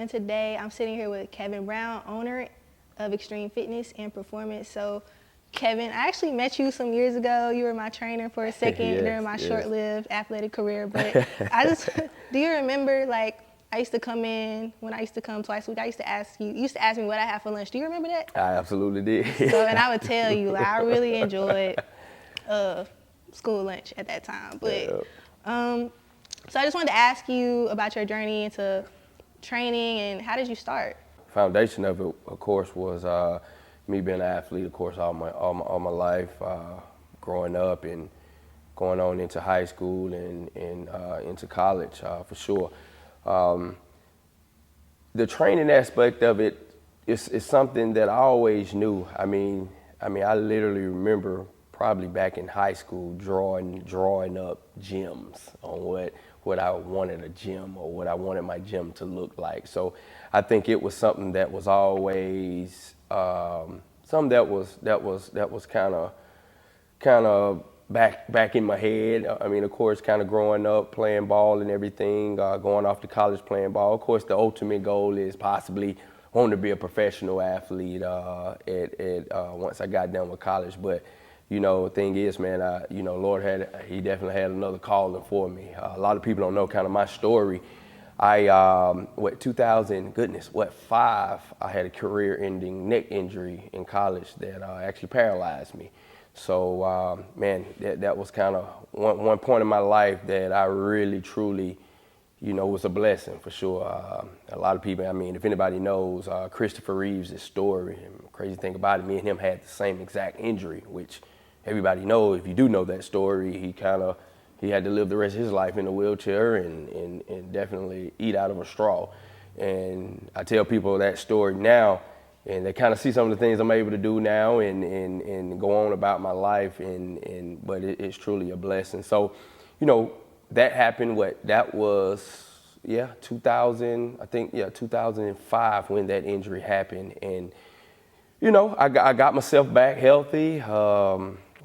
and today I'm sitting here with Kevin Brown, owner of Xtreme Fitness and Performance. So, Kevin, I actually met you some years ago. You were my trainer for a second Yes, during my yes. short-lived athletic career. But do you remember, like, I used to come in, when I used to come twice a week, you used to ask me what I had for lunch. Do you remember that? I absolutely did. So, and I would tell you, like, I really enjoyed school lunch at that time. But, so I just wanted to ask you about your journey into training and how did you start? Foundation of it, of course, was me being an athlete, of course, all my life, growing up and going on into high school and into college, for sure. The training aspect of it is something that I always knew. I mean, I literally remember probably back in high school drawing up gyms on what I wanted a gym or what I wanted my gym to look like. So I think it was something that was always something that was kind of back in my head. I mean, of course, kind of growing up playing ball and everything, going off to college playing ball. Of course, the ultimate goal is possibly wanting to be a professional athlete once I got done with college. But you know, the thing is, man, Lord he definitely had another calling for me. A lot of people don't know kind of my story. I, 5, I had a career-ending neck injury in college that actually paralyzed me. So, man, that was kind of one point in my life that I really, truly, was a blessing for sure. A lot of people, I mean, if anybody knows Christopher Reeves' story, and crazy thing about it, me and him had the same exact injury, which everybody knows. If you do know that story, he had to live the rest of his life in a wheelchair and definitely eat out of a straw. And I tell people that story now, and they kind of see some of the things I'm able to do now and go on about my life, but it's truly a blessing. So, that happened, that was, 2005 when that injury happened. And, I got myself back healthy,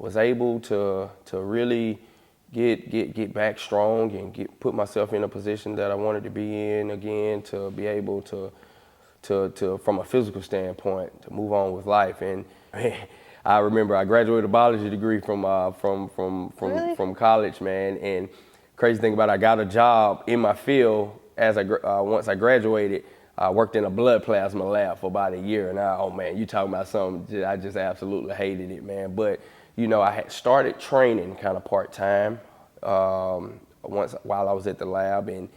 was able to really get back strong and put myself in a position that I wanted to be in again, to be able to from a physical standpoint, to move on with life. And I remember I graduated a biology degree from college, man. And crazy thing about it, I got a job in my field once I graduated. I worked in a blood plasma lab for about a year, and oh man, you talking about something, I just absolutely hated it, man. But I had started training kind of part-time once while I was at the lab, and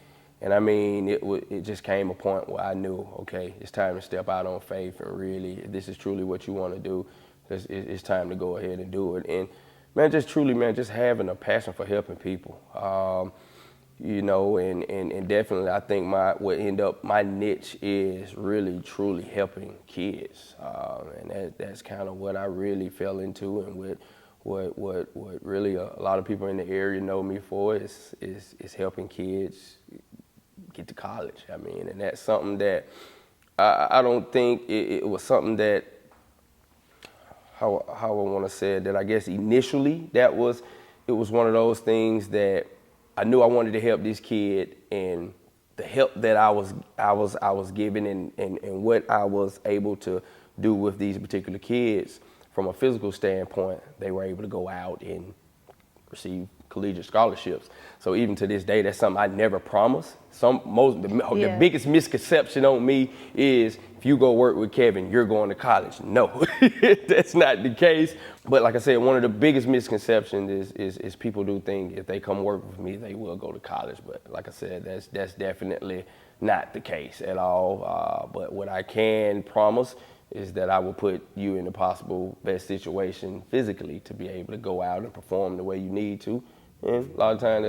I mean, it just came a point where I knew, okay, it's time to step out on faith, and really, if this is truly what you want to do, it's time to go ahead and do it. And man, just truly, man, just having a passion for helping people. And definitely I think my niche is really truly helping kids, and that's kind of what I really fell into, and what really a lot of people in the area know me for is helping kids get to college. I mean, and that's something that I don't think it was something that how I want to say it, that I guess initially it was one of those things that I knew I wanted to help this kid, and the help that I was given and what I was able to do with these particular kids from a physical standpoint, they were able to go out and receive collegiate scholarships. So even to this day, that's something I never promised. The biggest misconception on me is if you go work with Kevin, you're going to college. No, that's not the case. But like I said, one of the biggest misconceptions is people do think if they come work with me, they will go to college. But like I said, that's definitely not the case at all. But what I can promise is that I will put you in the possible best situation physically to be able to go out and perform the way you need to. And a lot of times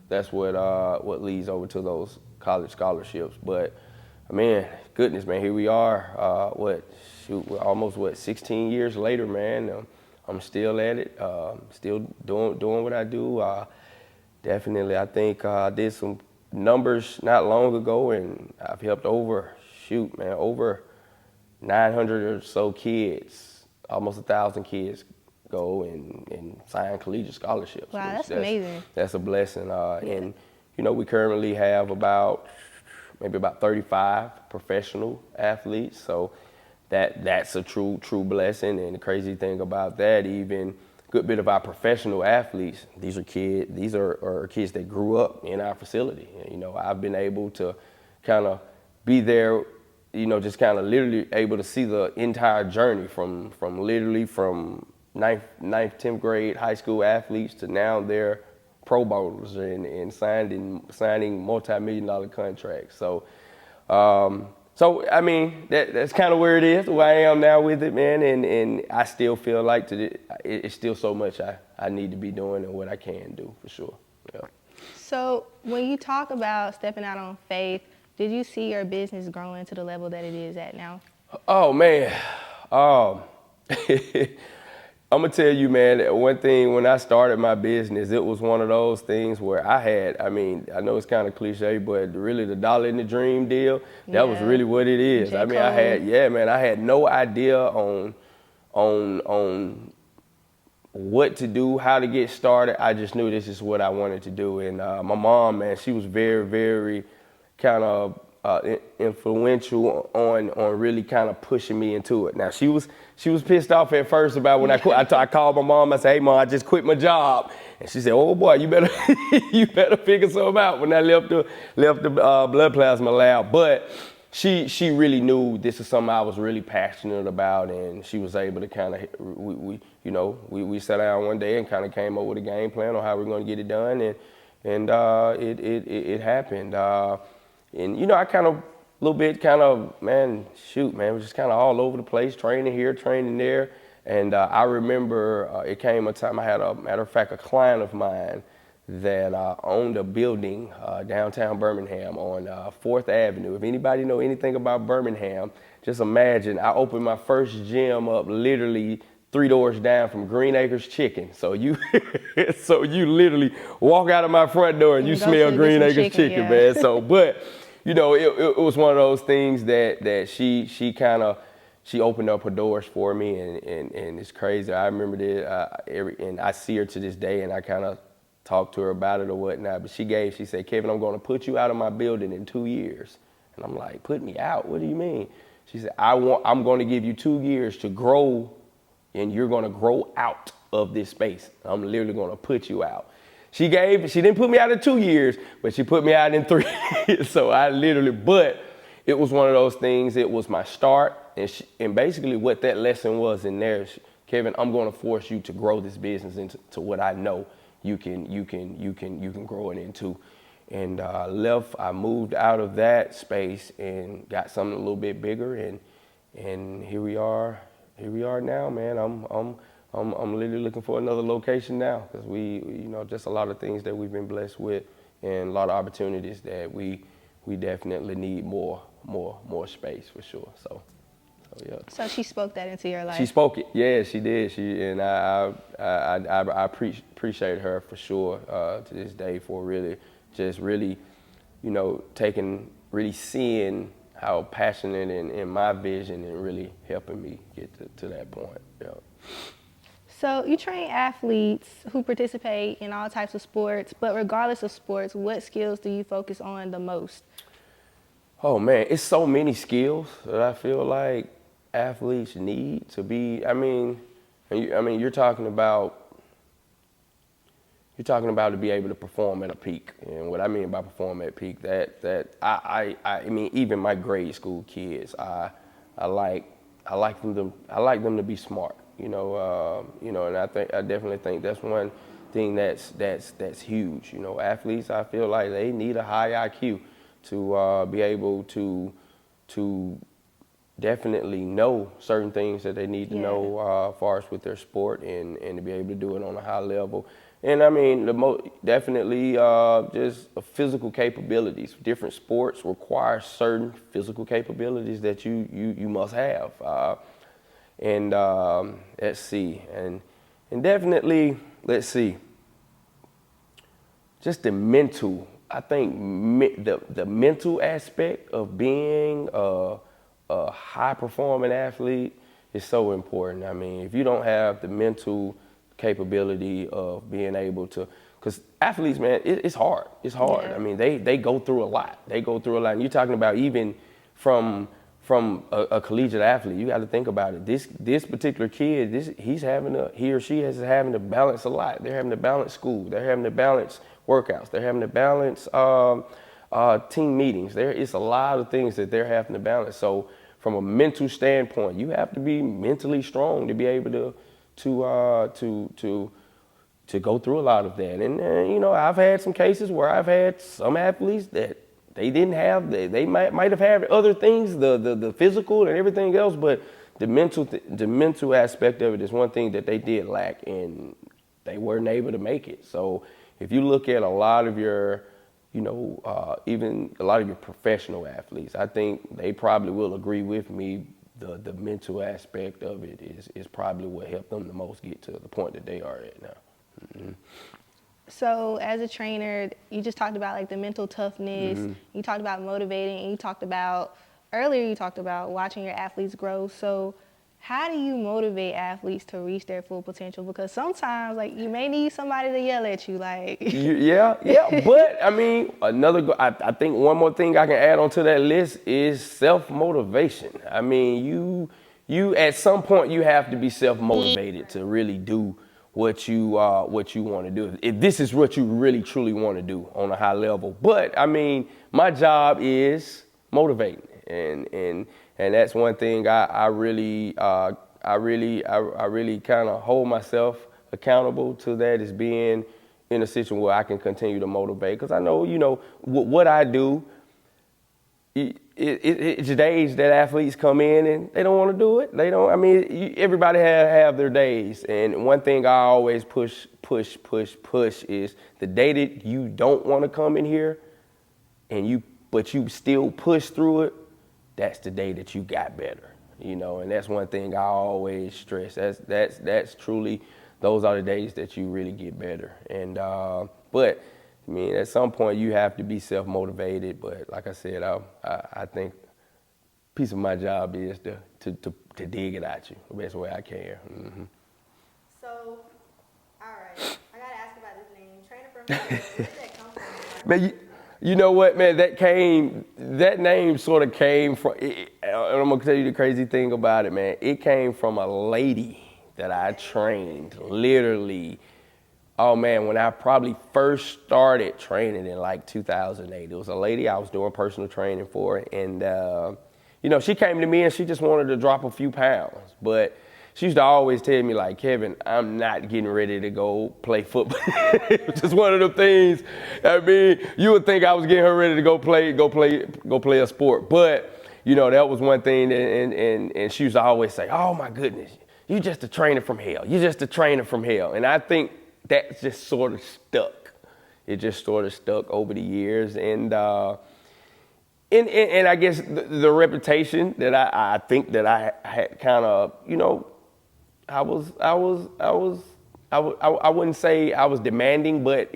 that's what leads over to those college scholarships. But man, goodness, man, here we are. Almost 16 years later, man. I'm still at it. Still doing what I do. Definitely, I think I did some numbers not long ago, and I've helped over 900 or so kids, almost 1,000 kids, go and sign collegiate scholarships. Wow, that's amazing. That's a blessing. And we currently have about maybe about 35 professional athletes. So that's a true blessing. And the crazy thing about that, even a good bit of our professional athletes, these are kids that grew up in our facility. You know, I've been able to kind of be there, you know, just kind of literally able to see the entire journey from ninth, 10th grade high school athletes to now they're Pro Bowlers and signing multi-million-dollar contracts. So, I mean, that's kind of where it is, where I am now with it, man. And I still feel like it's still so much I need to be doing and what I can do for sure. Yeah. So when you talk about stepping out on faith, did you see your business growing to the level that it is at now? Oh, man. I'm gonna tell you, man, one thing when I started my business, it was one of those things where I know it's kind of cliche, but really the dollar in the dream deal, that was really what it is. I mean, I had no idea on what to do, how to get started. I just knew this is what I wanted to do. And my mom, man, she was very, very kind of influential on really kind of pushing me into it. Now she was pissed off at first about when I quit. I called my mom. I said, "Hey, Mom, I just quit my job," and she said, "Oh boy, you better you better figure something out." When I left the blood plasma lab, but she really knew this is something I was really passionate about, and she was able to kind of we sat down one day and kind of came up with a game plan on how we're going to get it done, and it happened. And, you know, I kind of, a little bit man, was just kind of all over the place, training here, training there. And I remember it came a time, I had matter of fact, a client of mine that owned a building downtown Birmingham on 4th Avenue. If anybody know anything about Birmingham, just imagine, I opened my first gym up literally 3 doors down from Green Acres Chicken. So you literally walk out of my front door and you smell Green Acres chicken, man. So, but, you know, it was one of those things that she opened up her doors for me, and it's crazy. I remember that, and I see her to this day, and I kind of talk to her about it or whatnot. But she said, "Kevin, I'm going to put you out of my building in 2 years." And I'm like, "Put me out? What do you mean?" She said, "I'm going to give you 2 years to grow, and you're going to grow out of this space. I'm literally going to put you out." She didn't put me out in 2 years, but she put me out in 3. So but it was one of those things. It was my start, and basically what that lesson was in there is, "Kevin, I'm going to force you to grow this business into what I know you can grow it into." And I moved out of that space and got something a little bit bigger, and here we are now, man. I'm literally looking for another location now, because just a lot of things that we've been blessed with, and a lot of opportunities that we definitely need more space for sure. So yeah. So she spoke that into your life. She spoke it. Yeah, she did. I appreciate her for sure to this day for really, seeing how passionate in my vision and really helping me get to that point. Yeah. So you train athletes who participate in all types of sports, but regardless of sports, what skills do you focus on the most? Oh man, it's so many skills that I feel like athletes need to be. You're talking about to be able to perform at a peak, and what I mean by perform at peak, even my grade school kids, I like them to be smart. And I definitely think that's one thing that's huge. Athletes, I feel like they need a high IQ to be able to definitely know certain things that they need to know as far as with their sport, and to be able to do it on a high level. And definitely just physical capabilities. Different sports require certain physical capabilities that you must have. Let's see, and definitely, let's see, just the mental. I think the mental aspect of being a high performing athlete is so important. I mean, if you don't have the mental capability of being able to because athletes, man, it's hard. It's hard. Yeah. I mean, they go through a lot. They go through a lot. And you're talking about even from a collegiate athlete. You got to think about it. This particular kid, he or she is having to balance a lot. They're having to balance school. They're having to balance workouts. They're having to balance team meetings. It's a lot of things that they're having to balance. So from a mental standpoint, you have to be mentally strong to be able to go through a lot of that. And you know, I've had some cases where I've had some athletes that they didn't have. They might have had other things, the physical and everything else, but the mental aspect of it is one thing that they did lack, and they weren't able to make it. So if you look at a lot of your, you know, even a lot of your professional athletes, I think they probably will agree with me. The mental aspect of it is probably what helped them the most get to the point that they are at now. Mm-hmm. So as a trainer, you just talked about like the mental toughness, you talked about motivating, and you talked about watching your athletes grow. So how do you motivate athletes to reach their full potential? Because sometimes like you may need somebody to yell at you, like. Yeah. But I mean, I think one more thing I can add onto that list is self-motivation. I mean, you at some point you have to be self-motivated to really do what you want to do. If this is what you really truly want to do on a high level. But I mean, my job is motivating, and that's one thing I really kind of hold myself accountable to, that is being in a situation where I can continue to motivate, because I know, you know, what I do. It's days that athletes come in and they don't want to do it. They don't. I mean, everybody have their days, and one thing I always push is the day that you don't want to come in here, but you still push through it. That's the day that you got better, you know. And that's one thing I always stress. That's truly, those are the days that you really get better. And but I mean, at some point you have to be self-motivated, but like I said, I think a piece of my job is to dig it at you the best way I can. Mm-hmm. So, all right, I gotta ask about this name, Trainer from Hell. Where did that come from? Man, you know what, man? That name sort of came from. And I'm gonna tell you the crazy thing about it, man. It came from a lady that I trained, literally. Oh man, when I probably first started training in like 2008, it was a lady I was doing personal training for, and you know, she came to me and she just wanted to drop a few pounds, but she used to always tell me like, Kevin, I'm not getting ready to go play football. It's just one of the things. I mean, you would think I was getting her ready to go play a sport, but you know, that was one thing, and she used to always say, oh my goodness, you just a trainer from hell. You just a trainer from hell, and I think that just sort of stuck. It just sort of stuck over the years, and I guess the reputation that I think that I had kind of, you know, I wouldn't say I was demanding, but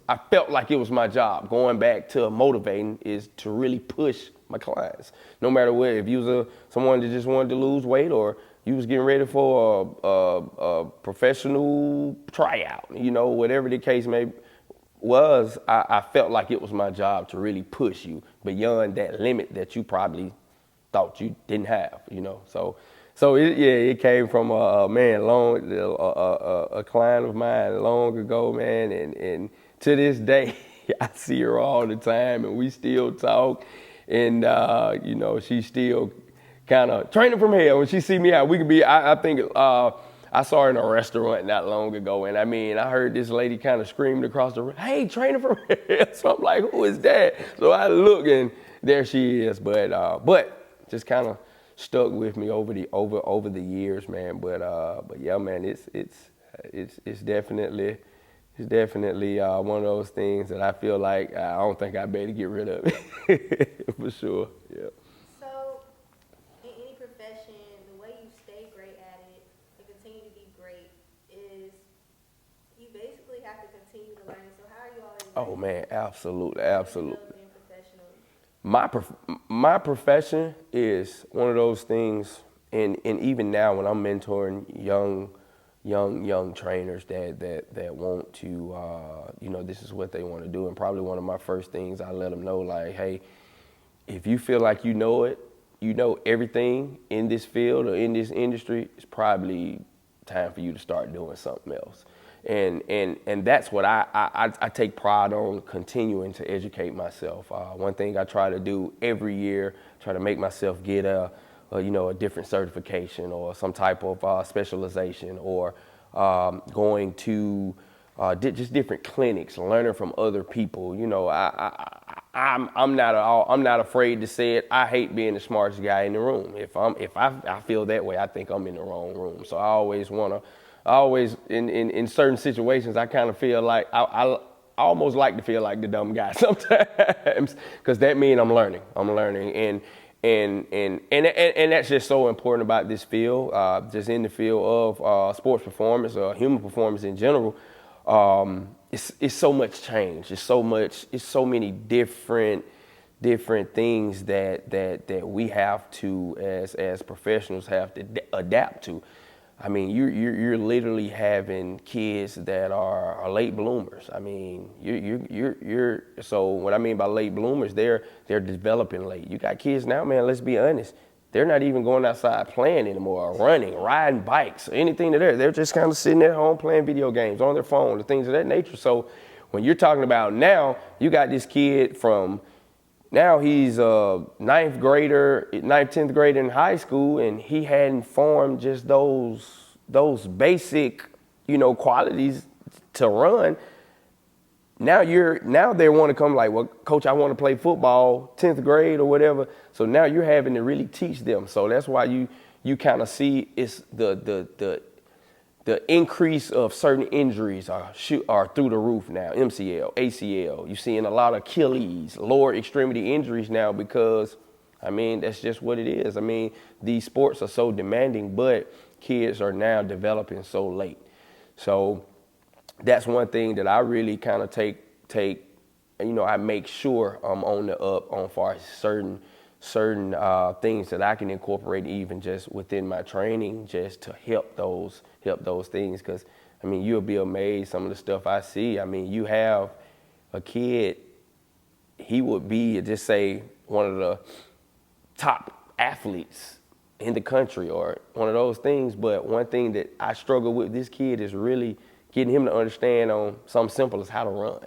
I felt like it was my job. Going back to motivating is to really push my clients, no matter what. If you was someone that just wanted to lose weight, or you was getting ready for a professional tryout, you know, whatever the case was, I felt like it was my job to really push you beyond that limit that you probably thought you didn't have, you know. So it came from a client of mine long ago, man, and to this day, I see her all the time, and we still talk, and you know, she's still kind of training from hell. When she see me out, we could be. I think I saw her in a restaurant not long ago, and I mean, I heard this lady kind of screaming across the room, "Hey, trainer from hell!" So I'm like, "Who is that?" So I look, and there she is. But just kind of stuck with me over the years, man. But yeah, man, it's definitely one of those things that I feel like I don't think I better get rid of it for sure. Yeah. So, in any profession, the way you stay great at it and continue to be great is you basically have to continue to learn. So, how are you always learning? Oh man, absolutely. My profession is one of those things, and even now when I'm mentoring young trainers that want to, this is what they want to do. And probably one of my first things I let them know, like, hey, if you feel like you know it, you know everything in this field or in this industry, it's probably time for you to start doing something else. And that's what I take pride on, continuing to educate myself. One thing I try to do every year, try to make myself get a different certification or some type of specialization, or going to just different clinics, learning from other people. I'm not afraid to say it. I hate being the smartest guy in the room. If I feel that way, I think I'm in the wrong room. So I always in certain situations, I kind of feel like I almost like to feel like the dumb guy sometimes, because that means I'm learning, and that's just so important about this field, just in the field of sports performance or human performance in general. It's so much change. It's so many different things that we have to, as professionals, have to adapt to. I mean, you're literally having kids that are late bloomers. I mean, you're so what I mean by late bloomers, they're developing late. You got kids now, man, let's be honest. They're not even going outside playing anymore, or running, riding bikes, or anything to there. They're just kind of sitting at home playing video games on their phone, the things of that nature. So when you're talking about now, you got this kid from, now he's a ninth, 10th grader in high school, and he hadn't formed just those basic, qualities to run. Now they want to come like, well, coach, I want to play football, 10th grade or whatever. So now you're having to really teach them. So that's why you kind of see it's the increase of certain injuries are through the roof now. MCL, ACL, you're seeing a lot of Achilles, lower extremity injuries now, because, I mean, that's just what it is. I mean, these sports are so demanding, but kids are now developing so late. So that's one thing that I really kind of take, I make sure I'm on the up on far as certain things that I can incorporate even just within my training, just to help those things. Because, I mean, you'll be amazed some of the stuff I see. I mean, you have a kid, he would be, just say, one of the top athletes in the country or one of those things. But one thing that I struggle with this kid is really getting him to understand on something simple as how to run.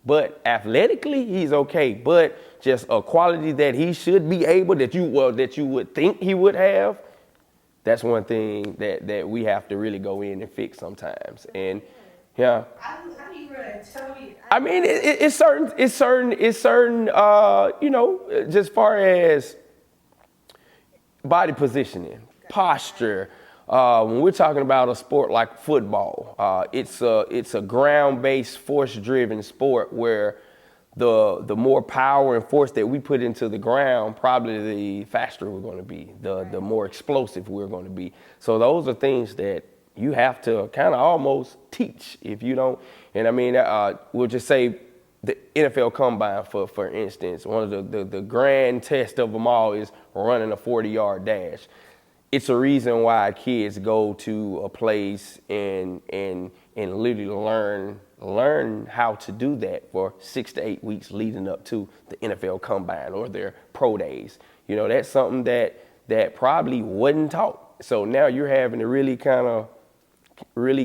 But athletically, he's okay. But just a quality that he should be able, that you would think he would have, that's one thing that we have to really go in and fix sometimes. And yeah. How do you run? Tell me. I mean, it's certain, just far as body positioning, posture. When we're talking about a sport like football, it's a ground-based, force-driven sport where the more power and force that we put into the ground, probably the faster we're going to be, the more explosive we're going to be. So those are things that you have to kind of almost teach if you don't. And I mean, we'll just say the NFL Combine, for instance, one of the grand test of them all is running a 40-yard dash. It's a reason why kids go to a place and literally learn how to do that for 6 to 8 weeks leading up to the NFL Combine or their pro days. That's something that probably wasn't taught. So now you're having to really kind of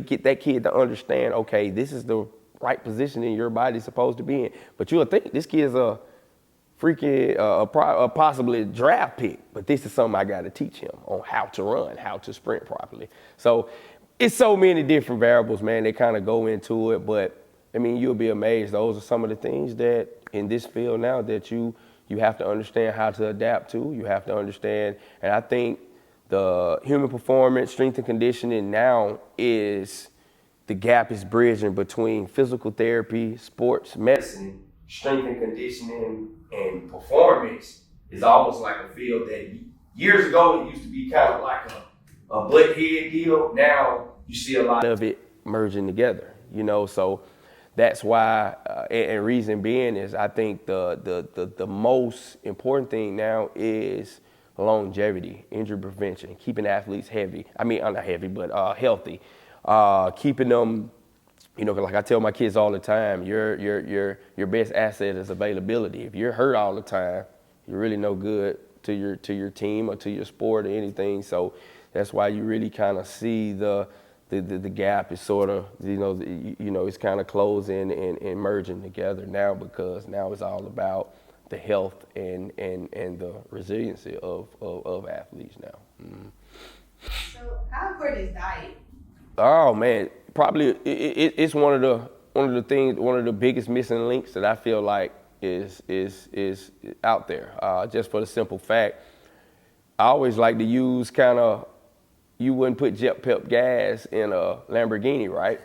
get that kid to understand, okay, this is the right position in your body's supposed to be in. But you'll think this kid's a freaking possibly draft pick, but this is something I got to teach him on how to run, how to sprint properly. So it's so many different variables, man. They kind of go into it, but I mean, you'll be amazed. Those are some of the things that in this field now that you have to understand how to adapt to. You have to understand, and I think the human performance, strength and conditioning now is the gap is bridging between physical therapy, sports medicine, strength and conditioning, and performance is almost like a field that years ago it used to be kind of like a butt head deal. Now you see a lot of it merging together, so that's why, and reason being is I think the most important thing now is longevity, injury prevention, keeping athletes heavy. I mean, not heavy, but healthy. Keeping them, like I tell my kids all the time, your best asset is availability. If you're hurt all the time, you're really no good to your team or to your sport or anything. So that's why you really kind of see the gap is sort of, it's kind of closing and merging together now, because now it's all about the health and the resiliency of athletes now. Mm-hmm. So how important is diet? Oh man, probably it's one of the biggest missing links that I feel like is out there. Just for the simple fact, I always like to use you wouldn't put jet pep gas in a Lamborghini, right?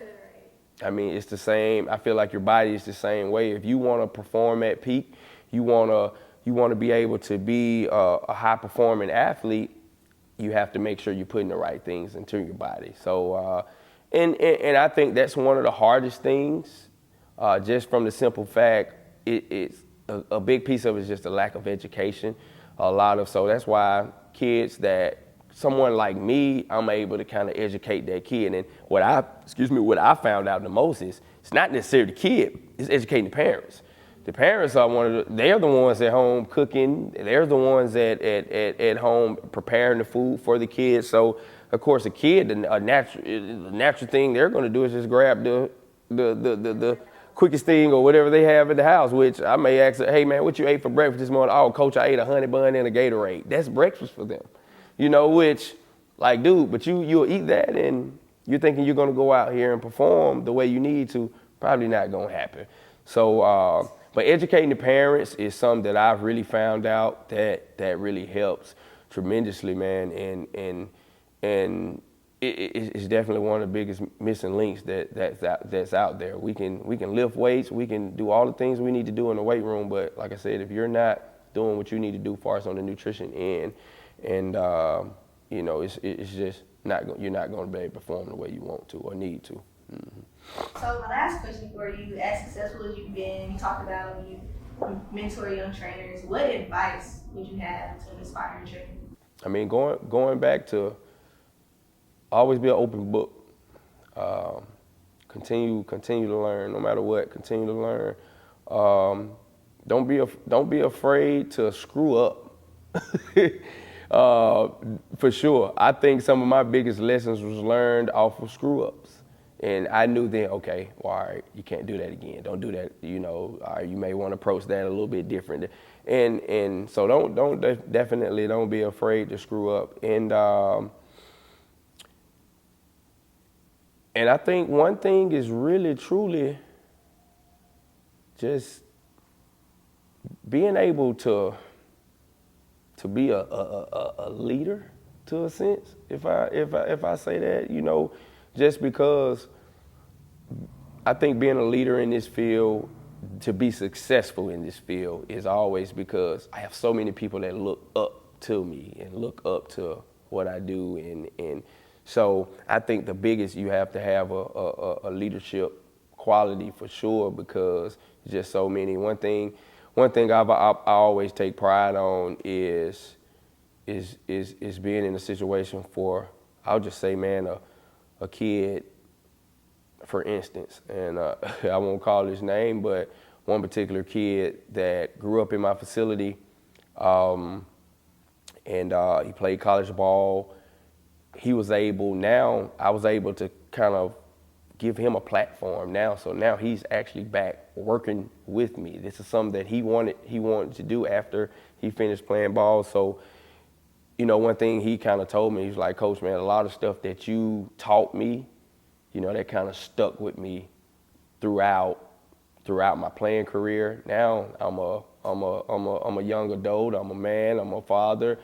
I mean, it's the same. I feel like your body is the same way. If you want to perform at peak, you want to be able to be a high performing athlete, you have to make sure you're putting the right things into your body. So, and I think that's one of the hardest things, just from the simple fact, it's a big piece of it is just a lack of education. So that's why someone like me, I'm able to kind of educate that kid. And what I found out the most is it's not necessarily the kid, it's educating the parents. The parents are they're the ones at home cooking. They're the ones at home preparing the food for the kids. So of course the kid, the natural thing they're going to do is just grab the quickest thing or whatever they have in the house, which I may ask, hey man, what you ate for breakfast this morning? Oh coach, I ate a honey bun and a Gatorade. That's breakfast for them. Which, like, dude, but you'll eat that and you're thinking you're going to go out here and perform the way you need to, probably not going to happen. So, but educating the parents is something that I've really found out that really helps tremendously, man. And it's definitely one of the biggest missing links that's out there. We can lift weights, we can do all the things we need to do in the weight room, but like I said, if you're not doing what you need to do as far as on the nutrition end, and it's just you're not going to be able to perform the way you want to or need to. Mm-hmm. So my last question for you: as successful as you've been, you talked about when you mentor young trainers. What advice would you have to an aspiring trainer? I mean, going back to always be an open book. Continue to learn, no matter what. Continue to learn. Don't be afraid to screw up. For sure. I think some of my biggest lessons was learned off of screw ups. And I knew then, okay, well, all right, you can't do that again. Don't do that. All right, you may want to approach that a little bit different. And so definitely don't be afraid to screw up. And I think one thing is really, truly just being able to be a leader, to a sense, if I say that, just because I think being a leader in this field, to be successful in this field, is always because I have so many people that look up to me and look up to what I do, and so I think the biggest, you have to have a leadership quality for sure, because just so many. One thing I always take pride on is being in a situation for, I'll just say, man, a kid, for instance, and I won't call his name, but one particular kid that grew up in my facility, and he played college ball. I was able to kind of give him a platform now. So now he's actually back working with me. This is something that he wanted to do after he finished playing ball. So, one thing he kind of told me, he's like, Coach, man, a lot of stuff that you taught me, that kind of stuck with me throughout my playing career. Now I'm a young adult. I'm a man. I'm a father.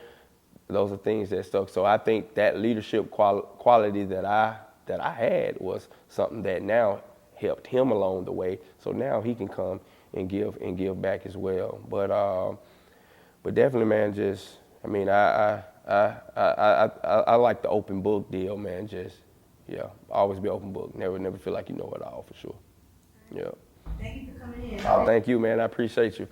Those are things that stuck. So I think that leadership quality that I had was something that now helped him along the way. So now he can come and give back as well. But definitely, man, I like the open book deal, man. Always be open book. Never feel like you know it all, for sure. Yeah. Thank you for coming in. Oh, thank you, man. I appreciate you.